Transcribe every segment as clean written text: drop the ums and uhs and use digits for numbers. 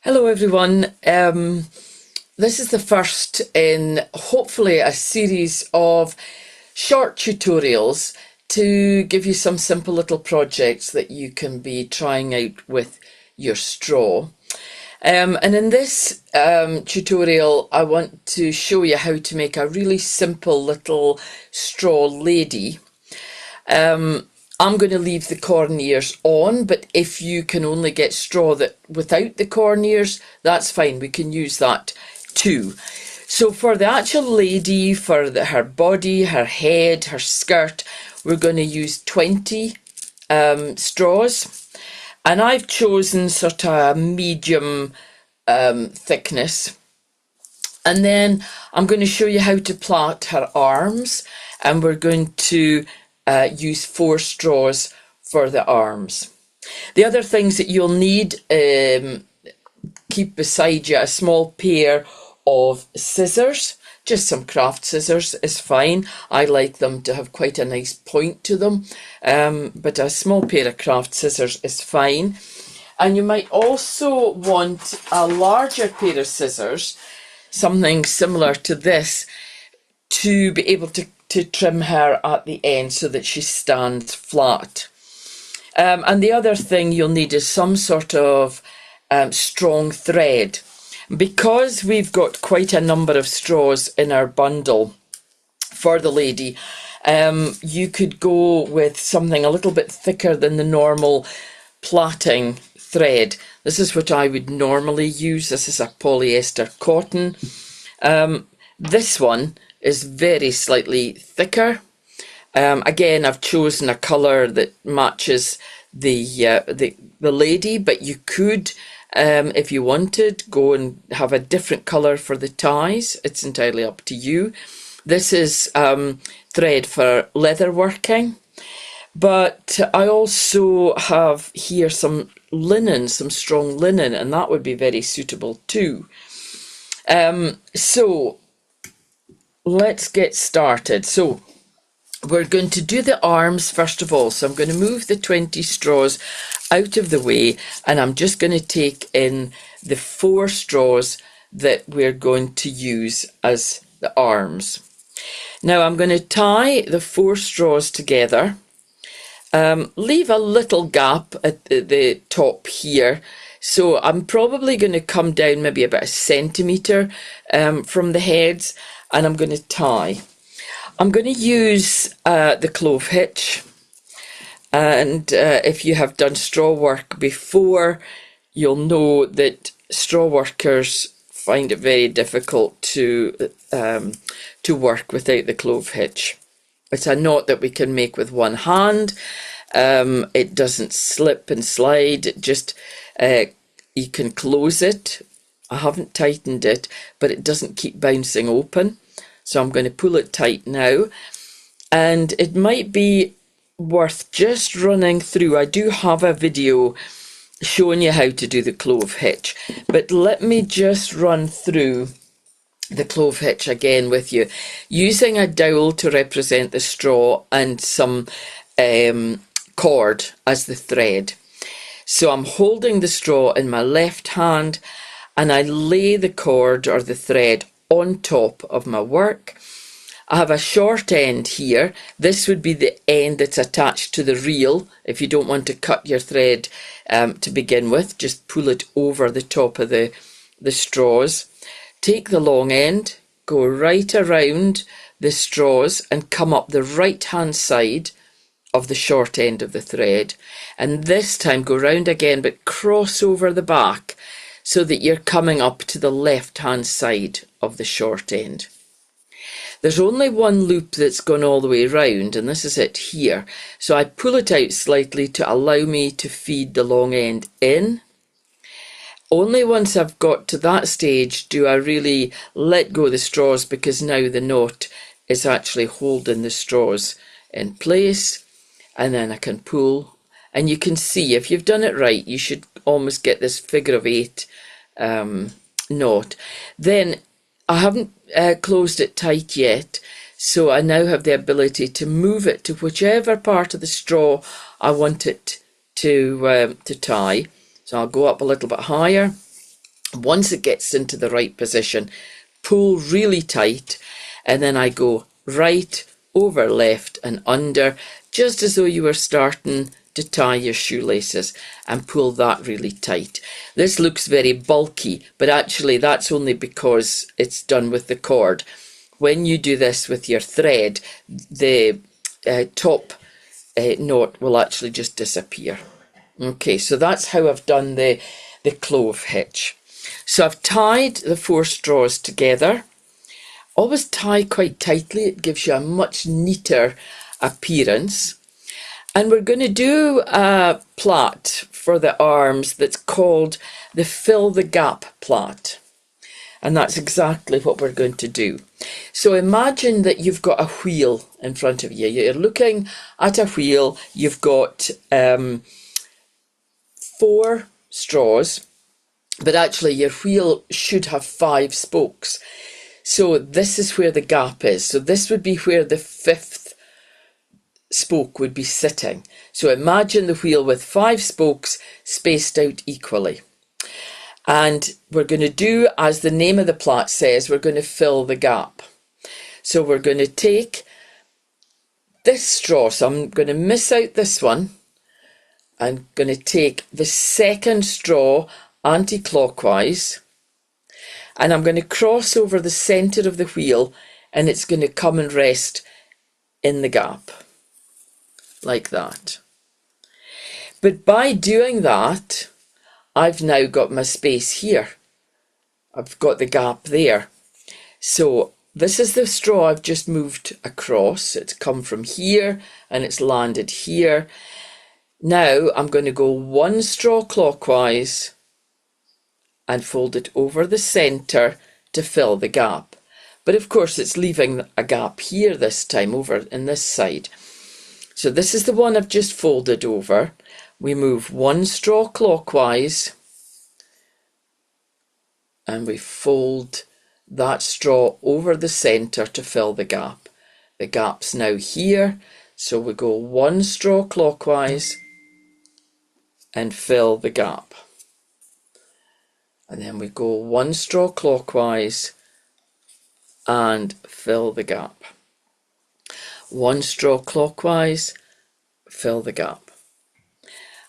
Hello everyone. This is the first in hopefully a series of short tutorials to give you some simple little projects that you can be trying out with your straw. And in this tutorial I want to show you how to make a really simple little straw lady. I'm going to leave the corn ears on, but if you can only get straw that without the corn ears, that's fine. We can use that too. So for the actual lady, for her body, her head, her skirt, we're going to use 20 straws. And I've chosen sort of a medium thickness. And then I'm going to show you how to plait her arms, and we're going to use 4 straws for the arms. The other things that you'll need, keep beside you a small pair of scissors. Just some craft scissors is fine. I like them to have quite a nice point to them, but a small pair of craft scissors is fine. And you might also want a larger pair of scissors, something similar to this, to be able to trim her at the end so that she stands flat. And the other thing you'll need is some sort of strong thread. Because we've got quite a number of straws in our bundle for the lady, you could go with something a little bit thicker than the normal plaiting thread. This is what I would normally use. This is a polyester cotton. This one is very slightly thicker. Again, I've chosen a colour that matches the lady, but you could, if you wanted, go and have a different colour for the ties. It's entirely up to you. This is thread for leather working, but I also have here some linen, some strong linen, and that would be very suitable too. So let's get started. So we're going to do the arms first of all. So I'm going to move the 20 straws out of the way, and I'm just going to take in the 4 straws that we're going to use as the arms. Now I'm going to tie the 4 straws together, leave a little gap at the top here. So I'm probably going to come down maybe about 1 centimetre from the heads, and I'm going to tie. I'm going to use the clove hitch, and if you have done straw work before, you'll know that straw workers find it very difficult to work without the clove hitch. It's a knot that we can make with one hand. It doesn't slip and slide. It just you can close it. I haven't tightened it, but it doesn't keep bouncing open. So I'm going to pull it tight now. And it might be worth just running through. I do have a video showing you how to do the clove hitch, but let me just run through the clove hitch again with you, using a dowel to represent the straw and some cord as the thread. So I'm holding the straw in my left hand, and I lay the cord or the thread on top of my work. I have a short end here. This would be the end that's attached to the reel. If you don't want to cut your thread to begin with, just pull it over the top of the straws. Take the long end, go right around the straws and come up the right hand side of the short end of the thread, and this time go round again but cross over the back so that you're coming up to the left hand side of the short end. There's only one loop that's gone all the way round, and this is it here. So I pull it out slightly to allow me to feed the long end in. Only once I've got to that stage do I really let go of the straws, because now the knot is actually holding the straws in place, and then I can pull. And you can see, if you've done it right, you should almost get this figure of 8 knot. Then I haven't closed it tight yet, so I now have the ability to move it to whichever part of the straw I want it to tie. So I'll go up a little bit higher, Once it gets into the right position, pull really tight, and then I go right, over, left and under, just as though you were starting to tie your shoelaces, and pull that really tight. This looks very bulky, but actually that's only because it's done with the cord. When you do this with your thread, the top knot will actually just disappear. Okay, so that's how I've done the clove hitch. So I've tied the 4 straws together. Always tie quite tightly, it gives you a much neater appearance. And we're going to do a plait for the arms that's called the fill the gap plait. And that's exactly what we're going to do. So imagine that you've got a wheel in front of you. You're looking at a wheel, you've got 4 straws, but actually your wheel should have 5 spokes. So this is where the gap is. So this would be where the 5th spoke would be sitting. So imagine the wheel with 5 spokes spaced out equally. And we're going to do, as the name of the plait says, we're going to fill the gap. So we're going to take this straw. So I'm going to miss out this one. I'm going to take the 2nd straw anti-clockwise, and I'm going to cross over the centre of the wheel, and it's going to come and rest in the gap, like that. But by doing that, I've now got my space here. I've got the gap there. So this is the straw I've just moved across. It's come from here and it's landed here. Now I'm going to go 1 straw clockwise and fold it over the centre to fill the gap. But of course it's leaving a gap here this time, over in this side. So this is the one I've just folded over. We move 1 straw clockwise and we fold that straw over the centre to fill the gap. The gap's now here, so we go 1 straw clockwise and fill the gap. And then we go 1 straw clockwise and fill the gap. 1 straw clockwise, fill the gap.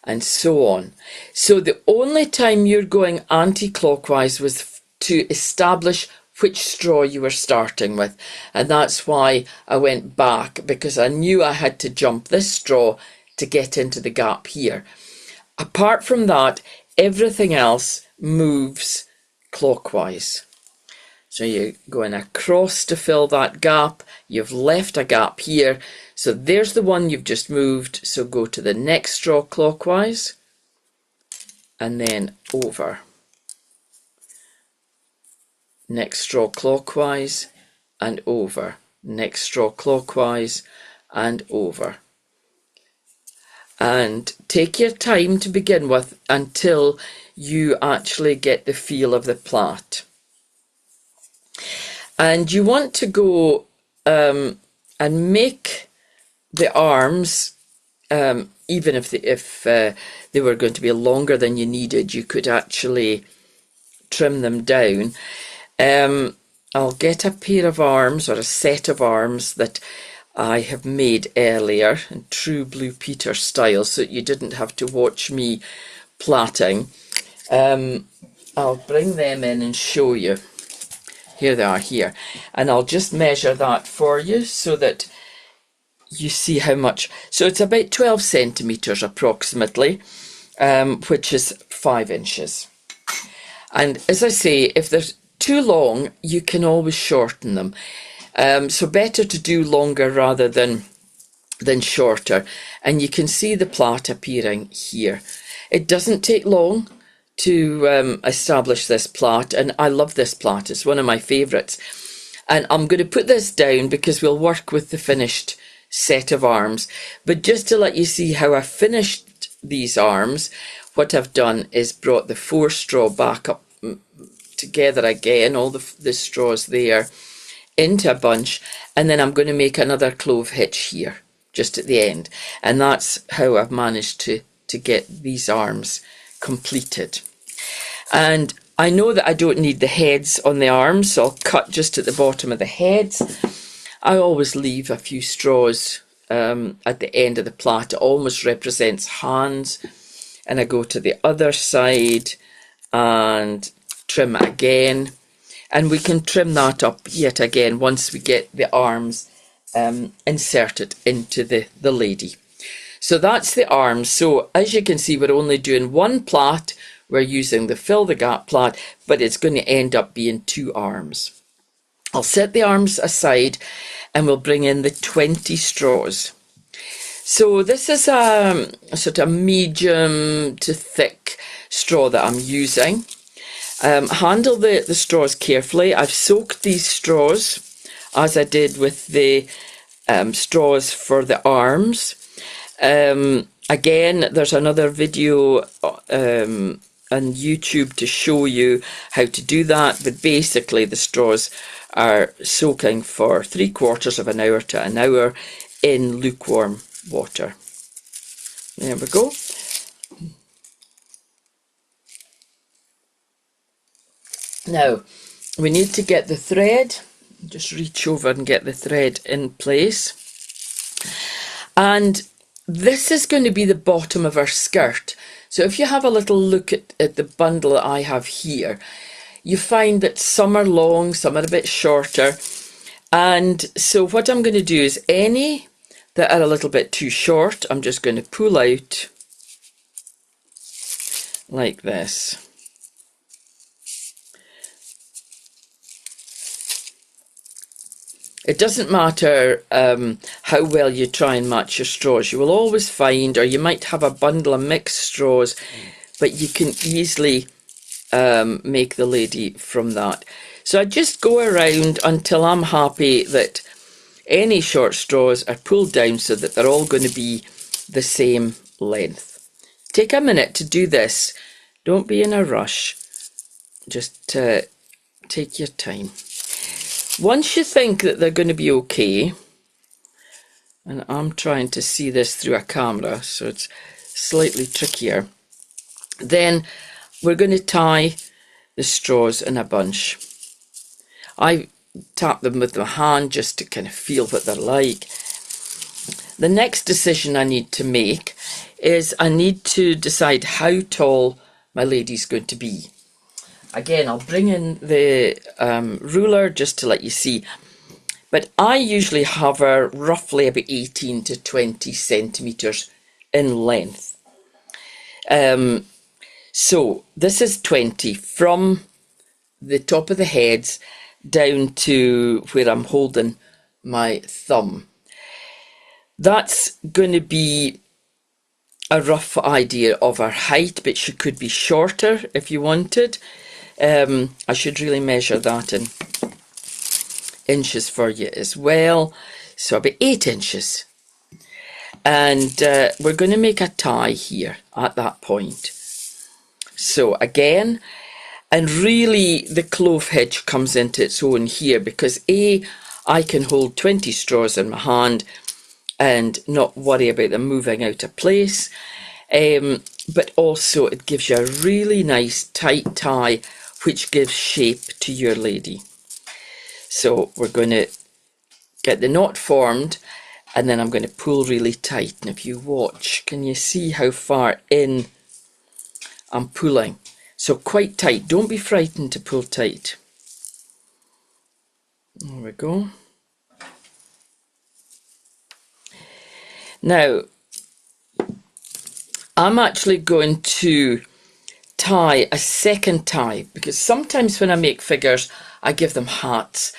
And so on. So the only time you're going anti-clockwise was to establish which straw you were starting with. And that's why I went back, because I knew I had to jump this straw to get into the gap here. Apart from that, everything else moves clockwise. So you're going across to fill that gap. You've left a gap here. So there's the one you've just moved. So go to the next straw clockwise and then over. Next straw clockwise and over. Next straw clockwise and over. And take your time to begin with until you actually get the feel of the plait. And you want to go and make the arms, even if they were going to be longer than you needed, you could actually trim them down. I'll get a pair of arms or a set of arms that I have made earlier in true Blue Peter style, so you didn't have to watch me plaiting. I'll bring them in and show you. Here they are here. And I'll just measure that for you so that you see how much. So it's about 12 centimetres approximately, which is 5 inches. And as I say, if they're too long, you can always shorten them. So better to do longer rather than shorter. And you can see the plait appearing here. It doesn't take long to establish this plait, and I love this plait. It's one of my favourites. And I'm going to put this down because we'll work with the finished set of arms. But just to let you see how I finished these arms, what I've done is brought the 4 straw back up together again, all the straws there, into a bunch, and then I'm going to make another clove hitch here, just at the end. And that's how I've managed to get these arms completed. And I know that I don't need the heads on the arms, so I'll cut just at the bottom of the heads. I always leave a few straws at the end of the plait. It almost represents hands. And I go to the other side and trim it again. And we can trim that up yet again once we get the arms inserted into the lady. So that's the arms. So as you can see, we're only doing one plait. We're using the fill the gap plait, but it's going to end up being 2 arms. I'll set the arms aside and we'll bring in the 20 straws. So this is a sort of medium to thick straw that I'm using. Handle the straws carefully. I've soaked these straws as I did with the straws for the arms. Again, there's another video on YouTube to show you how to do that, but basically the straws are soaking for 3/4 of an hour to an hour in lukewarm water. There we go. Now we need to get the thread. Just reach over and get the thread in place. And this is going to be the bottom of our skirt. So if you have a little look at the bundle that I have here, you find that some are long, some are a bit shorter. And so what I'm going to do is any that are a little bit too short, I'm just going to pull out like this. It doesn't matter how well you try and match your straws. You will always find, or you might have a bundle of mixed straws, but you can easily make the lady from that. So I just go around until I'm happy that any short straws are pulled down so that they're all going to be the same length. Take a minute to do this. Don't be in a rush. Just take your time. Once you think that they're going to be okay, and I'm trying to see this through a camera, so it's slightly trickier, then we're going to tie the straws in a bunch. I tap them with my hand just to kind of feel what they're like. The next decision I need to make is I need to decide how tall my lady's going to be. Again, I'll bring in the ruler just to let you see. But I usually have her roughly about 18 to 20 centimetres in length. So this is 20 from the top of the heads down to where I'm holding my thumb. That's going to be a rough idea of her height, but she could be shorter if you wanted. I should really measure that in inches for you as well. So about 8 inches. And we're going to make a tie here at that point. So again, and really the clove hitch comes into its own here because I can hold 20 straws in my hand and not worry about them moving out of place. But also it gives you a really nice tight tie which gives shape to your lady. So we're going to get the knot formed and then I'm going to pull really tight. And if you watch, can you see how far in I'm pulling? So quite tight. Don't be frightened to pull tight. There we go. Now, I'm actually going to tie a second tie because sometimes when I make figures I give them hats.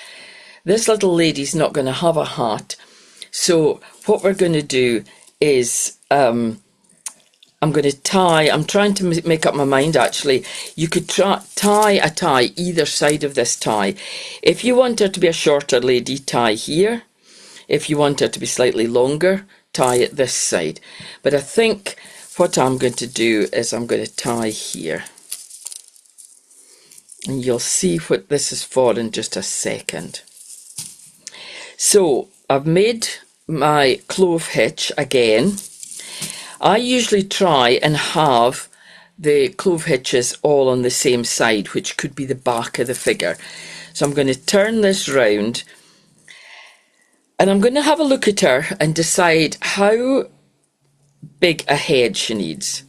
This little lady's not going to have a hat, so what we're going to do is I'm going to tie. I'm trying to make up my mind actually. You could tie a tie either side of this tie. If you want her to be a shorter lady, tie here. If you want her to be slightly longer, tie it this side. But I think what I'm going to do is I'm going to tie here. And you'll see what this is for in just a second. So I've made my clove hitch again. I usually try and have the clove hitches all on the same side, which could be the back of the figure. So I'm going to turn this round and I'm going to have a look at her and decide how big a head she needs.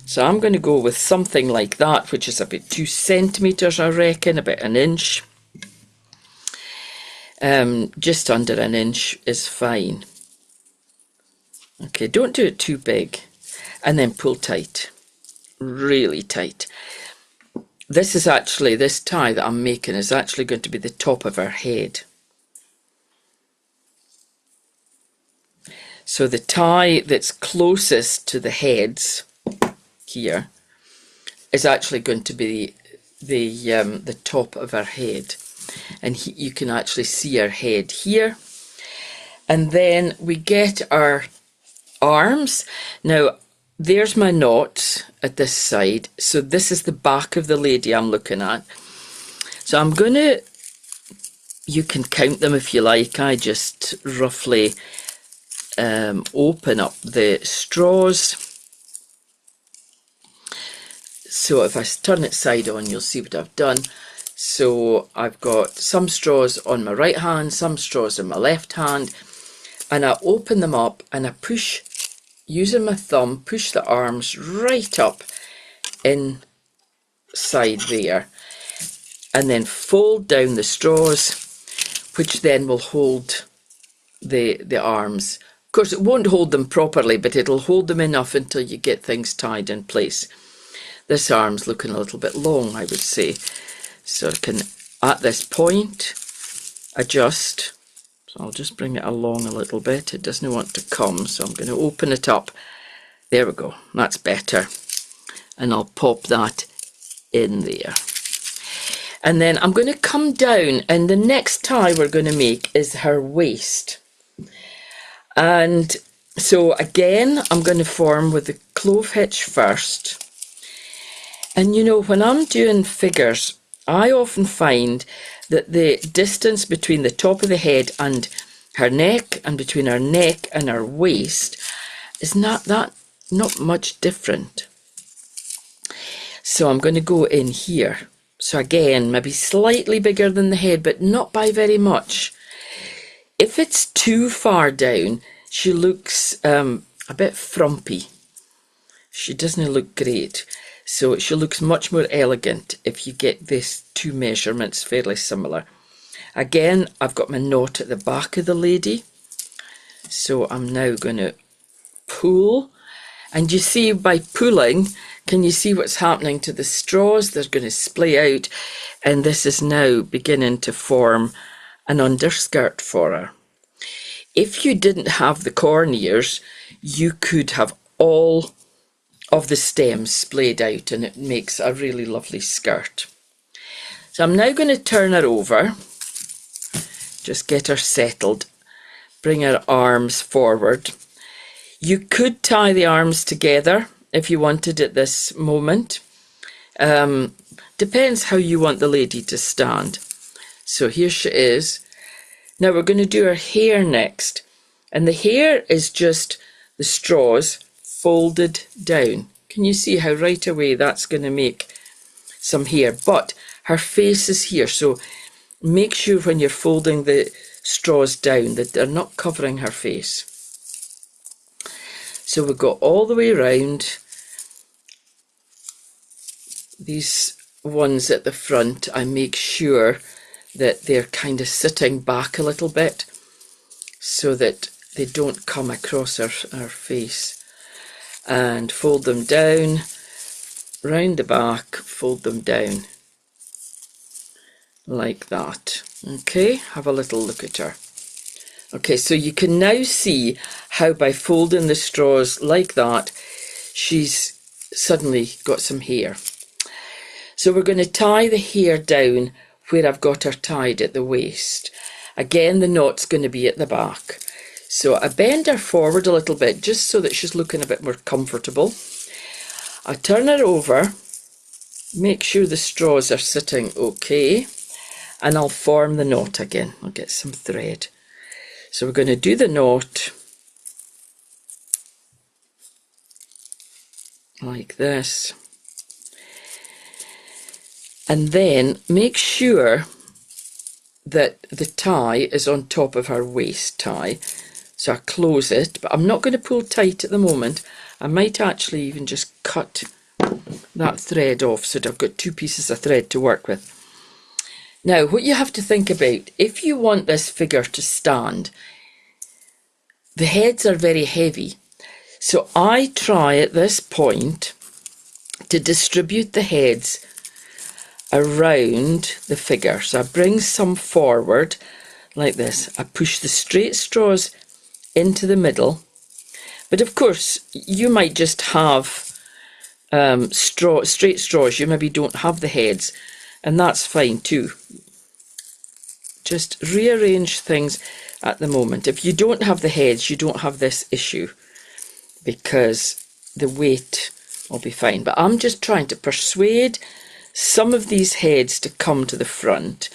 So I'm going to go with something like that, which is about 2 centimetres, I reckon, about an inch. Just under an inch is fine. Okay, don't do it too big. And then pull tight, really tight. This is actually, this tie that I'm making is actually going to be the top of her head. So the tie that's closest to the heads here is actually going to be the top of her head. And you can actually see her head here. And then we get our arms. Now, there's my knot at this side. So this is the back of the lady I'm looking at. So I'm going to, you can count them if you like. I just roughly open up the straws. So if I turn it side on, you'll see what I've done. So I've got some straws on my right hand, some straws on my left hand, and I open them up and I push, using my thumb, push the arms right up inside there, and then fold down the straws, which then will hold the arms. Of course, it won't hold them properly, but it'll hold them enough until you get things tied in place. This arm's looking a little bit long, I would say. So I can, at this point, adjust. So I'll just bring it along a little bit. It doesn't want to come, so I'm going to open it up. There we go. That's better. And I'll pop that in there. And then I'm going to come down, and the next tie we're going to make is her waist. And so again, I'm going to form with the clove hitch first. And you know, when I'm doing figures, I often find that the distance between the top of the head and her neck, and between her neck and her waist, is not much different. So I'm going to go in here. So again, maybe slightly bigger than the head, but not by very much. If it's too far down, she looks a bit frumpy. She doesn't look great. So she looks much more elegant if you get these two measurements fairly similar. Again, I've got my knot at the back of the lady. So I'm now going to pull. And you see, by pulling, can you see what's happening to the straws? They're going to splay out. And this is now beginning to form an underskirt for her. If you didn't have the corn ears, you could have all of the stems splayed out, and it makes a really lovely skirt. So I'm now going to turn her over, just get her settled, bring her arms forward. You could tie the arms together if you wanted at this moment. Depends how you want the lady to stand. So here she is. Now we're going to do her hair next. And the hair is just the straws folded down. Can you see how right away that's going to make some hair? But her face is here, so make sure when you're folding the straws down that they're not covering her face. So we'll go all the way around. These ones at the front, I make sure that they're kind of sitting back a little bit so that they don't come across her face. And fold them down, round the back, fold them down, like that. Okay, have a little look at her. Okay, so you can now see how by folding the straws like that, she's suddenly got some hair. So we're going to tie the hair down where I've got her tied at the waist. Again, the knot's going to be at the back. So I bend her forward a little bit just so that she's looking a bit more comfortable. I turn her over, make sure the straws are sitting okay, and I'll form the knot again. I'll get some thread. So we're going to do the knot like this. And then make sure that the tie is on top of her waist tie. So I close it, but I'm not going to pull tight at the moment. I might actually even just cut that thread off so that I've got 2 pieces of thread to work with. Now, what you have to think about, if you want this figure to stand, the heads are very heavy. So I try at this point to distribute the heads around the figure. So I bring some forward like this. I push the straight straws into the middle. But of course, you might just have straight straws. You maybe don't have the heads, and that's fine too. Just rearrange things at the moment. If you don't have the heads, you don't have this issue because the weight will be fine. But I'm just trying to persuade some of these heads to come to the front.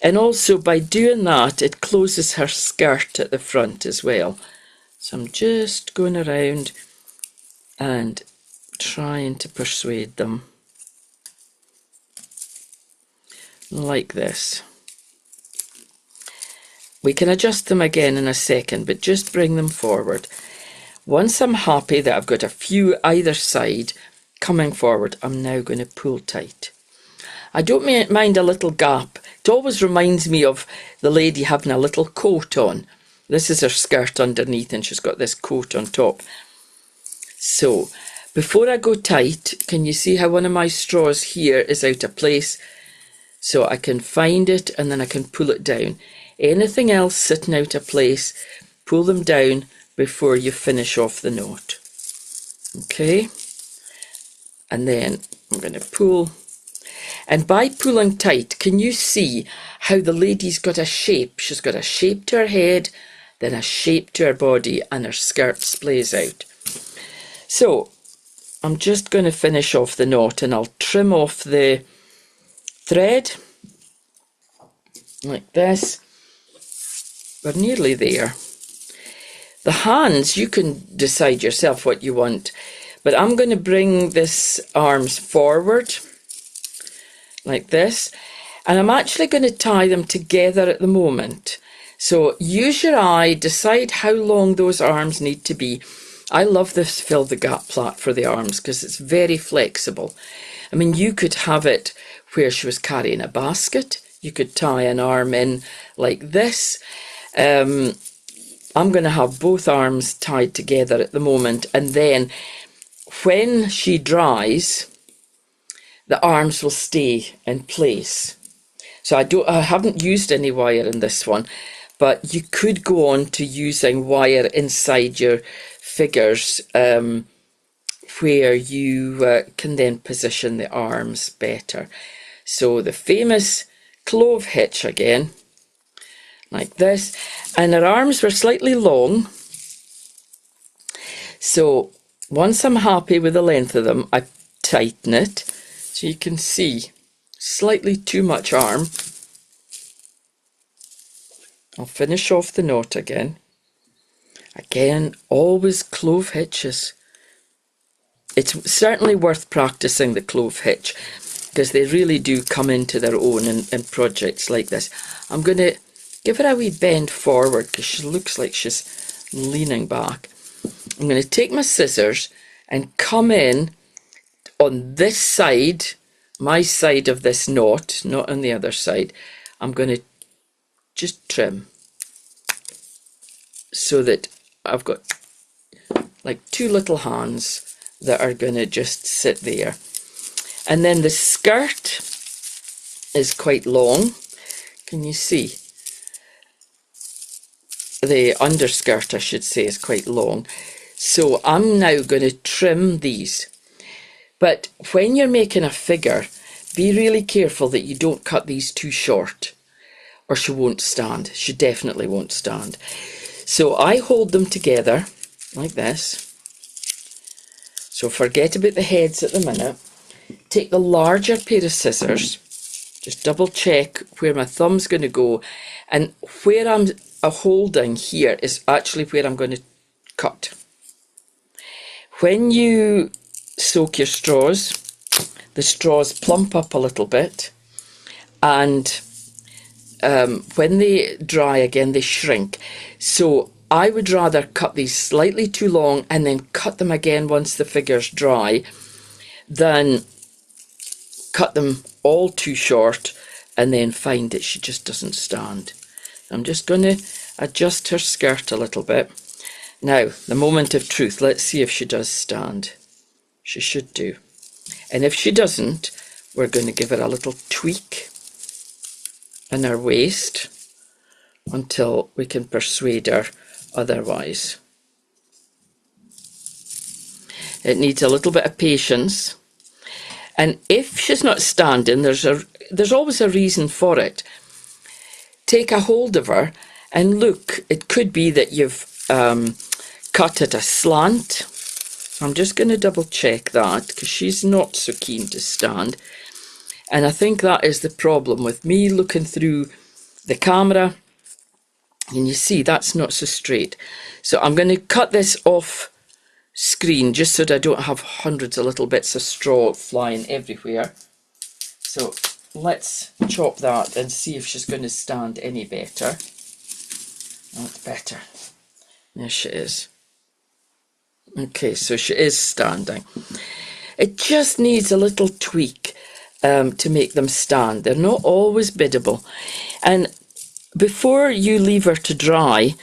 And also by doing that, it closes her skirt at the front as well. So I'm just going around and trying to persuade them like this. We can adjust them again in a second, but just bring them forward. Once I'm happy that I've got a few either side coming forward, I'm now going to pull tight. I don't mind a little gap. It always reminds me of the lady having a little coat on. This is her skirt underneath and she's got this coat on top. So, before I go tight, can you see how one of my straws here is out of place? So I can find it and then I can pull it down. Anything else sitting out of place, pull them down before you finish off the knot. Okay? And then I'm going to pull. And by pulling tight, can you see how the lady's got a shape? She's got a shape to her head, then a shape to her body, and her skirt splays out. So I'm just going to finish off the knot and I'll trim off the thread like this. We're nearly there. The hands, you can decide yourself what you want, but I'm going to bring this arms forward like this, and I'm actually going to tie them together at the moment. So use your eye, decide how long those arms need to be. I love this fill the gap plait for the arms because it's very flexible. I mean, you could have it where she was carrying a basket. You could tie an arm in like this. I'm going to have both arms tied together at the moment, and then when she dries, the arms will stay in place. So I haven't used any wire in this one, but you could go on to using wire inside your figures where you can then position the arms better. So the famous clove hitch again, like this, and her arms were slightly long. So once I'm happy with the length of them, I tighten it. So you can see slightly too much arm. I'll finish off the knot again. Again, always clove hitches. It's certainly worth practicing the clove hitch because they really do come into their own in projects like this. I'm going to give her a wee bend forward because she looks like she's leaning back. I'm going to take my scissors and come in on this side, my side of this knot, not on the other side. I'm going to just trim so that I've got like 2 little hands that are going to just sit there. And then the skirt is quite long. Can you see? The underskirt, I should say, is quite long. So I'm now going to trim these. But when you're making a figure, be really careful that you don't cut these too short or she won't stand. She definitely won't stand. So I hold them together like this. So forget about the heads at the minute. Take the larger pair of scissors. Just double check where my thumb's going to go. And where I'm holding here is actually where I'm going to cut. When you soak your straws. The straws plump up a little bit, and when they dry again, they shrink. So I would rather cut these slightly too long and then cut them again once the figure's dry than cut them all too short and then find that she just doesn't stand. I'm just going to adjust her skirt a little bit. Now, the moment of truth. Let's see if she does stand. She should do. And if she doesn't, we're going to give her a little tweak in her waist until we can persuade her otherwise. It needs a little bit of patience. And if she's not standing, there's always a reason for it. Take a hold of her and look. It could be that you've cut at a slant. I'm just going to double check that because she's not so keen to stand. And I think that is the problem with me looking through the camera. And you see, that's not so straight. So I'm going to cut this off screen just so that I don't have hundreds of little bits of straw flying everywhere. So let's chop that and see if she's going to stand any better. Not better. There she is. Okay, so she is standing. It just needs a little tweak to make them stand. They're not always biddable. And before you leave her to dry,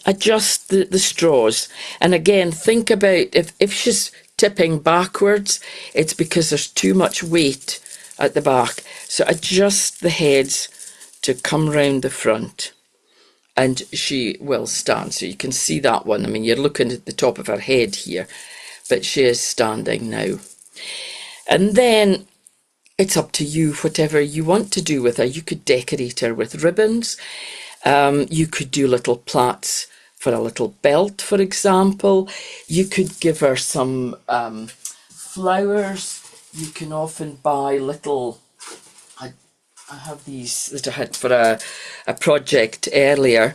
adjust the straws. And again, think about if she's tipping backwards, it's because there's too much weight at the back. So adjust the heads to come round the front and she will stand. So you can see that one. I mean, you're looking at the top of her head here, but she is standing now. And then it's up to you, whatever you want to do with her. You could decorate her with ribbons. You could do little plaits for a little belt, for example. You could give her some flowers. You can often buy little... I have these that I had for a project earlier.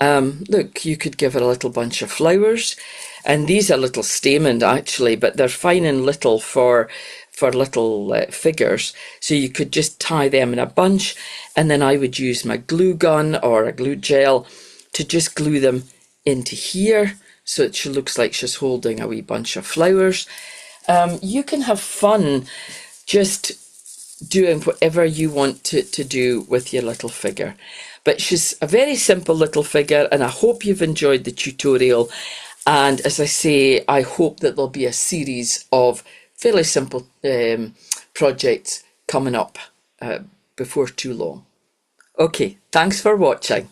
Look, you could give her a little bunch of flowers. And these are little stamen, actually, but they're fine and little for little figures. So you could just tie them in a bunch, and then I would use my glue gun or a glue gel to just glue them into here so that she looks like she's holding a wee bunch of flowers. You can have fun just doing whatever you want to do with your little figure. But she's a very simple little figure, and I hope you've enjoyed the tutorial. And as I say, I hope that there'll be a series of fairly simple projects coming up before too long. Okay, thanks for watching.